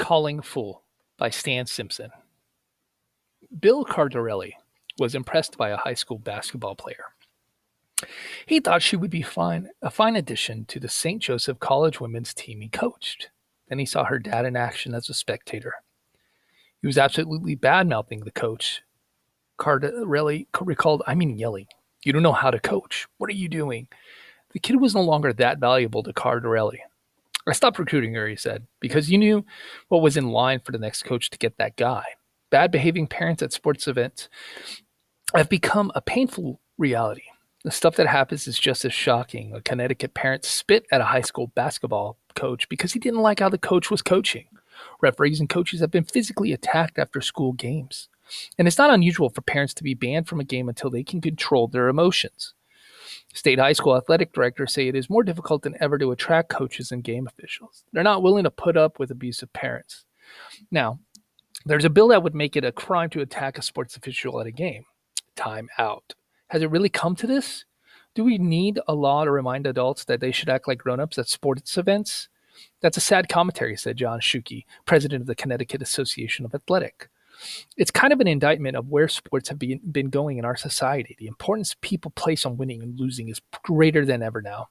Calling Fool by Stan Simpson. Bill Cardarelli was impressed by a high school basketball player. He thought she would be a fine addition to the St. Joseph College women's team he coached. Then he saw her dad in action as a spectator. He was absolutely bad-mouthing the coach. Cardarelli recalled, "I mean yelling. You don't know how to coach. What are you doing?" The kid was no longer that valuable to Cardarelli. "I stopped recruiting her," he said, "because you knew what was in line for the next coach to get that guy. Bad behaving parents at sports events have become a painful reality. The stuff that happens is just as shocking. A Connecticut parent spit at a high school basketball coach because he didn't like how the coach was coaching. Referees and coaches have been physically attacked after school games. And it's not unusual for parents to be banned from a game until they can control their emotions. State high school athletic directors say it is more difficult than ever to attract coaches and game officials. They're not willing to put up with abusive parents. Now, there's a bill that would make it a crime to attack a sports official at a game. Time out. Has it really come to this? Do we need a law to remind adults that they should act like grown-ups at sports events? That's a sad commentary, said John Schuke, president of the Connecticut Association of Athletic. It's kind of an indictment of where sports have been going in our society. The importance people place on winning and losing is greater than ever now.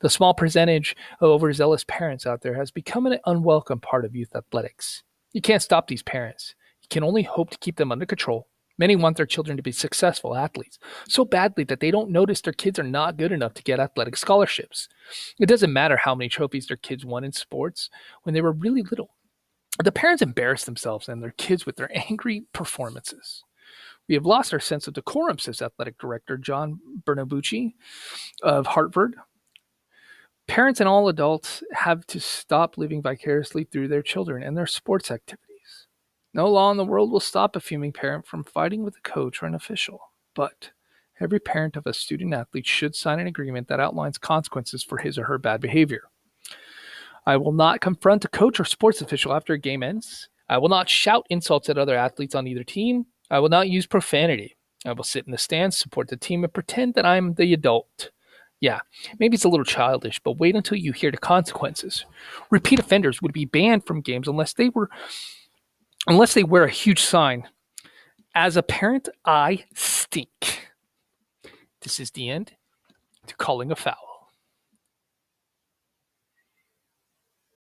The small percentage of overzealous parents out there has become an unwelcome part of youth athletics. You can't stop these parents. You can only hope to keep them under control. Many want their children to be successful athletes so badly that they don't notice their kids are not good enough to get athletic scholarships. It doesn't matter how many trophies their kids won in sports when they were really little. The parents embarrass themselves and their kids with their angry performances. We have lost our sense of decorum, says athletic director John Bernabucci of Hartford. Parents and all adults have to stop living vicariously through their children and their sports activities. No law in the world will stop a fuming parent from fighting with a coach or an official, but every parent of a student athlete should sign an agreement that outlines consequences for his or her bad behavior. I will not confront a coach or sports official after a game ends. I will not shout insults at other athletes on either team. I will not use profanity. I will sit in the stands, support the team, and pretend that I'm the adult. Yeah, maybe it's a little childish, but wait until you hear the consequences. Repeat offenders would be banned from games unless they wear a huge sign. As a parent, I stink. This is the end to calling a foul.